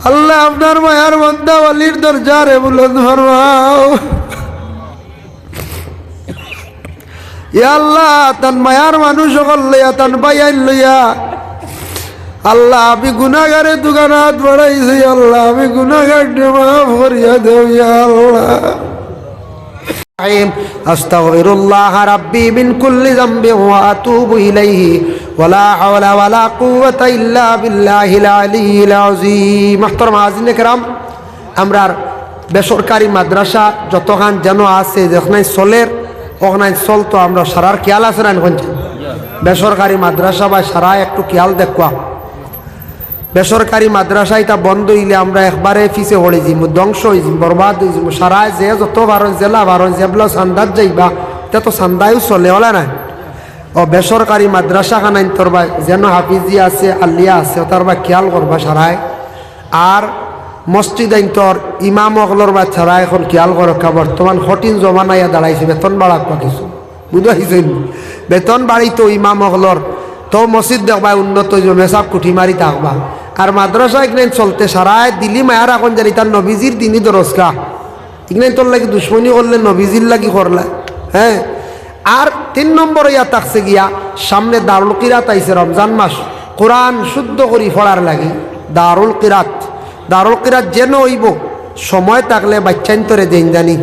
আল্লাহ আপনার মায়ার বান্দা ওয়ালির দরজারে বুলন্দ ফরমাও। ইয়া আল্লাহ তান মায়ার মানুষ সকল লইয়া তান বাইয়াই লইয়া আল্লাহ আমি গুনাহগারে দুগানাত বাড়াইছি। আল্লাহ আমি গুনাহগার মাফ করিয়া দেও ইয়া আল্লাহ। আস্তাগফিরুল্লাহ রাব্বি মিন কুল্লি যামবিন ওয়া আতুবু ইলাইহি ওয়ালা হাওলা ওয়ালা কুওয়াতা ইল্লা বিল্লাহিল আলিয়্যিল আযীম। মুহতারাম হাজিরিন কিরাম, আমরা বেসরকারি মাদ্রাসা যতখান যেন আছে যেখানে চলের ওখানে চলতো আমরা সারার খেয়াল আছে না? বেসরকারি মাদ্রাসা বা সারা একটু খেয়াল দেখবা। বেসরকারি মাদ্রাসা এটা বন্ধ হইলে আমরা একবারে পিছে পড়ে যাইব, ধ্বংস হয়ে যাব, বরবাদ হয়ে যাব। সারা যে যত বারণ জেলা বারণ যেগুলো চান্দাত যাইবা এটা তো চান্দায়ও চলে ওলা নাই। ও বেসরকারি মাদ্রাসা খানাই তোরবা যেন হাফিজি আছে আলিয়া আছে তার বা খেয়াল করবা সারায়। আর মসজিদ আইন তোর ইমাম অকলর বা ছাড়া এখন খেয়াল করকা। বর্তমান কঠিন জমানাইয়া দাঁড়াইছে বেতন বাড়াক কিছু বুঝাইছেন। বেতন বাড়িতো ইমাম অকলর তো মসজিদ দেখবা উন্নত মেসাব কুঠি মারি থাকবা। আর মাদ্রাসা এখানে চলতে সারায় দিলি মায়ার এখন জানি তার নবীজির দিনই দরজকা এখানে তোর লাগি দুশ্মনী করলে নবীজির লাগি করলে। হ্যাঁ, আর 3 নম্বর ইয়া থাকছে গিয়া সামনে দারুল কিরাত আইছে রমজান মাস, কোরআন শুদ্ধ করি পড়ার লাগি দারুল কিরাত। দারুল কিরাত যেন হইব সময় থাকলে বাচ্চাইন তোরে দেন জানি।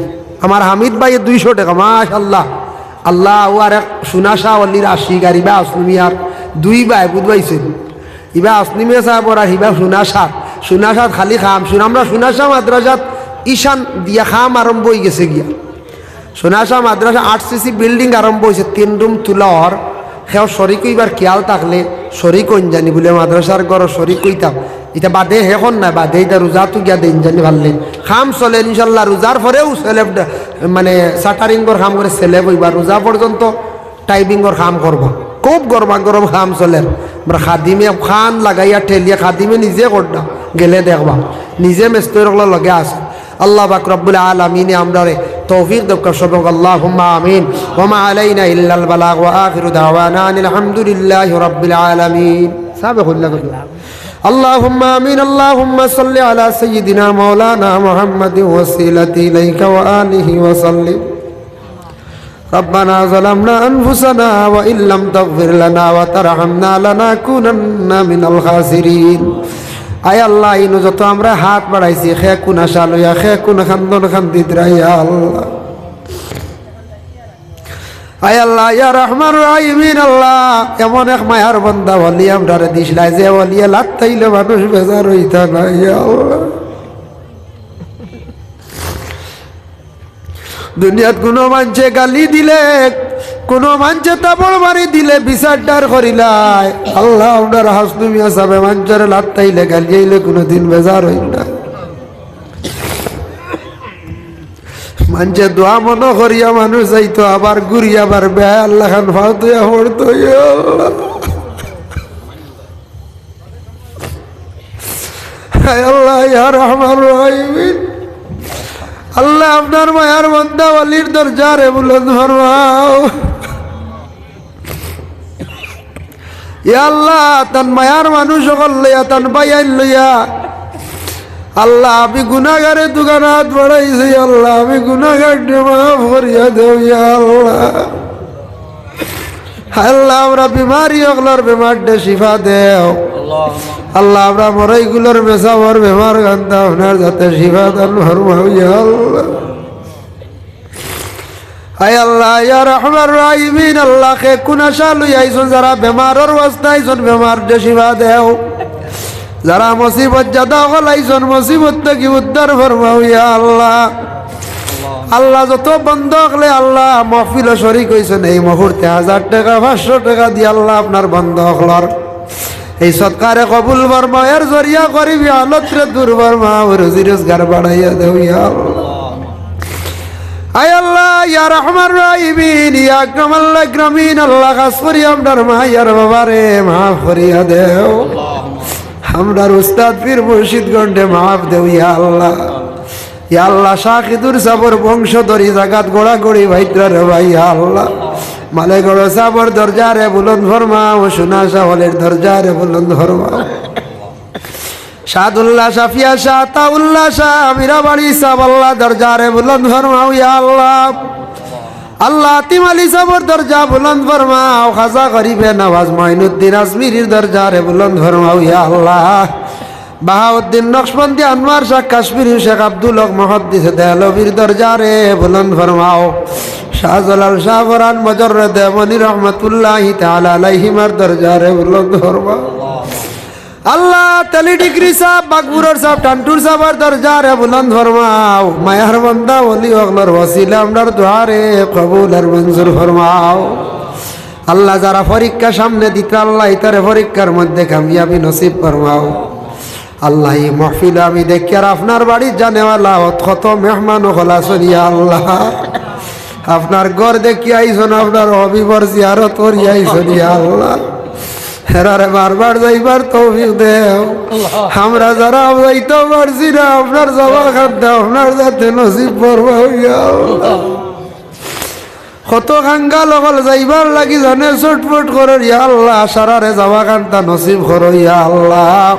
আমার হামিদ ভাইয়ের 200 টাকা মাশাআল্লাহ। আল্লাহ ও আর এক সুনাশা অল্লির আশি গাড়িবা আসলমিয়ার 2 ভাই বুঝবাইছেন। ইবা আসলিমিয়া সাহেব আর হিবা সুনাশাত খালি খাম আমরা সুনাশা মাদ্রাসাত ঈশান দিয়া খাম আরম্ভ হয়ে গেছে গিয়া। সোনাশা মাদ্রাসা 8 সিসি বিল্ডিং আরম্ভ হয়েছে, 3 রুম তুলার। সেও শরিক হইবার খেয়াল থাকলে শরিক হইন জানি বলে মাদ্রাসার ঘর শরিক হইতাম। এটা বাদে হেখন না বাদে এটা রোজা তো গিয়া দেন জানি ভাললে খাম চলে ইনশাল্লাহ। রোজার পরেও সেলেব মানে শাটারিংর খাম করে সেলেব হইবা। রোজা পর্যন্ত টাইপিংর খাম করবা, খুব গরমা গরম খাম চলে। আমরা খাদিমে খান লাগাইয়া ঠেলিয়া খাদিমে নিজে করবা গেলে দেখবা নিজে মেস্তর লগে আছে। আল্লাহ পাক রব্বুল আলামিন আমরারে তৌফিক দাও সবক আল্লাহুম্মা আমিন। ওয়া মা আলাইনা ইল্লাল বালাগ ওয়া আখিরু দাওয়ানা আলহামদুলিল্লাহি রাব্বিল আলামিন। সাবিকুল্লাহ আল্লাহুম্মা আমিন। আল্লাহুম্মা সাল্লি আলা সাইয়্যিদিনা মাওলানা মুহাম্মাদিন ওয়াসিলাতি ইলাইকা ওয়া আলিহি ওয়া সাল্লিম। ربنا ظلمنا أنفسنا وإن لم تغفر لنا وترحمنا لنكونن من الخاسرين। আয় আল্লাহ ইনো যত আমরা হাত বাড়াইছি খে কোন আশা লইয়া খে কোন খান্দন খান্দিত রাইয়া আল্লাহ। আয় আল্লাহ ইয়া রহমান রাহিমিন আল্লাহ এমন এক মায়ার বান্দা ওলি আমরারে দিছলাই যে ওলিয়া লাত্তাইলে মানুষ বেজার হইতা না। ইয়া আল্লাহ দুনিয়াত কোনো মানছে গালি দিলে কোনো মানছে তাপড় মারি দিলে বিচারটার করিলাই। আল্লাহ আপনার হাসনু মিয়া সাহেব মানচার লাত্তাইলে গালিয়াইলে কোনোদিন বেজার হইল না। মানছে দোয়া মনে করিয়া মানুষ যাইতো আবার ঘুরিয়া আবার বে আল্লাহ খান ফাউতুয়া পড়তো। আল্লাহ ইয়া রহমান রহিম আল্লাহ আপনার মায়ার বান্দা ওয়ালির দরজারে বুলন্দ ফরমাও। ইয়া আল্লাহ তান মায়ার মানুষ সকল লইয়া তান বাইয়াই লইয়া আল্লাহ আমি গুনাহগারে দুগানাত বাড়াইছি। আল্লাহ আমি গুনাহগার মাফ করিয়া দেও ইয়া আল্লাহ। আল্লাহ আমরা বিমারি অগলার বেমারটা শিফা দেও। আল্লাহ আমরা মরাইগুলোর মেসাবর বেমার গান্ধা আপনার যাতে শিফা দান ফরমাও ইয়া আল্লাহ। আয় আল্লাহ ইয়া রহমান রাহিমিন আল্লাহ কে কোন আশা লইয়া আইছন যারা বেমারর অবস্থা আইছন বেমার দে শিফা দেও। যারা মুসিবত জাদা হল আইছন মুসিবত থেকে উদ্ধার ফরমাও ইয়া আল্লাহ। আল্লাহ যত বন্ধ হলে আল্লাহ মাহফিল শরীক হইছেন এই মুহূর্তে 1000 টাকা 500 টাকা দিয়ে আল্লাহ আপনার বন্ধ হলর এই সৎকারে কবুল ফরমাও। এর জরিয়া করিবি আলতরে দূর ফরমাও, রুজি রোজগার বাড়াইয়া দেও ইয়া আল্লাহ। আয় আল্লাহ ইয়া রহমান রাহিমিন ইয়া আকরামাল আকরামিন আল্লাহ খাস করি আমরার মাইয়ার বাবারে মাফ করিয়া দেও। আমরার উস্তাদ পীর মুর্শিদ গন্ডে মাফ দেও ইয়া আল্লাহ। ইয়া আল্লাহ শাকিদুর সাবর বংশধরী জাগাত গোড়া গড়ি ভাইত্রা রে ভাই ইয়া আল্লাহ। মালেগড় সাবর দরজারে বুলন্দ ফরমাও, সোনা শাহলের দরজারে বুলন্দ ফরমাও। শাহাদুল্লাহ শাফিয়া শাহ তাউল্লাহ শাহ মীরাবাড়ি সাহেব আল্লাহ দরজারে বুলন্দ ফরমাও ইয়া আল্লাহ। আল্লাহ তিম আলী সাহেবের দরজা বুলন্দ ফরমাও। খাজা গরিবে নওয়াজ মঈনুদ্দিন আজমিরির দরজারে বুলন্দ ফরমাও ইয়া আল্লাহ। বাহাউদ্দিন নকশবন্দি আনোয়ার শাহ কাশ্মীরি শেখ আব্দুল হক মুহাদ্দিস দেহলভির দরজারে বুলন্দ ফরমাও। শাহজালাল শাহ ফরহান মজররে দেওবন্দি রহমতুল্লাহি তাআলা আলাইহিমার দরজারে বুলন্দ ফরমাও। আল্লাহ তালি ডিগ্রি সাহেব বাগপুরের সাহেব টান্টুর সাহেবের দরজারে বুলন্দ ফরমাও। মায়ার বান্দা ওলি ওগলার ওসিলা আমরার দুয়ারে কবুল আর মঞ্জুর ফরমাও। আল্লাহ যারা পরীক্ষা সামনে দিতে আল্লাহ ইতারে পরীক্ষার মধ্যে কামিয়াবি নসিব ফরমাও। আল্লাহ এই মাহফিল আমি দেখি আর আপনার বাড়ি জানেওয়ালা কত মেহমান হলা সরিয়া আল্লাহ আপনার ঘর দেখি আইসন আপনার অবিবর জিয়ারত করি আইসন ইয়া আল্লাহ। হেরারে বারবার যাইবার তৌফিক দেও। আমরা যারা যাইতে পারছি না আপনার জবা খাদ্য আপনার যাতে নসিব পড়বা হইয়া কত খাঙ্গা লগল যাইবার লাগি জানে ছটফট করে ইয়া আল্লাহ সারারে যাওয়া কান্তা নসিব করো ইয়া আল্লাহ।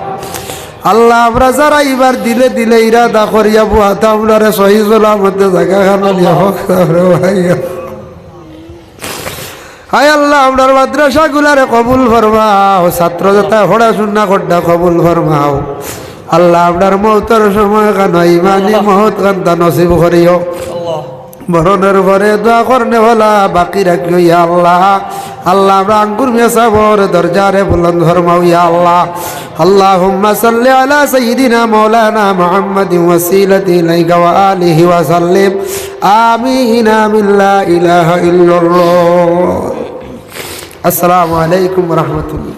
আল্লাহ আমরা যারা এইবার দিলে দিলে ইরাদা করিয়া বুয়াতা আপনারে সহি মধ্যে জায়গা খানো দিয়া হোক ভাইয়া। হায় আল্লাহ আপনার মাদ্রাসা গুলারে কবুল ফরমাও। ছাত্র যাতে পড়াশোনা করতে কবুল ফরমাও। আল্লাহ আপনার মৌতের সময় কান ইমানি মহৎ কান্তা নসিব করিও। মরণের পরে দোয়া করনে বলা বাকি রাখিও ইয়া আল্লাহ। আল্লাহ আমরা আঙ্গুর মিয়া সাহেবের দরজারে বুলন্দ ফরমাও ইয়া আল্লাহ। আল্লাহুম্মা সাল্লি আলা সাইয়্যিদিনা মাওলানা মুহাম্মাদিন ওয়াসিলাতি ইলাইকা ওয়া আলিহি ওয়া সাল্লিম। আমিন আমিন লা ইলাহা ইল্লাল্লাহ। আসসালামু আলাইকুম ওয়া রাহমাতুল্লাহ।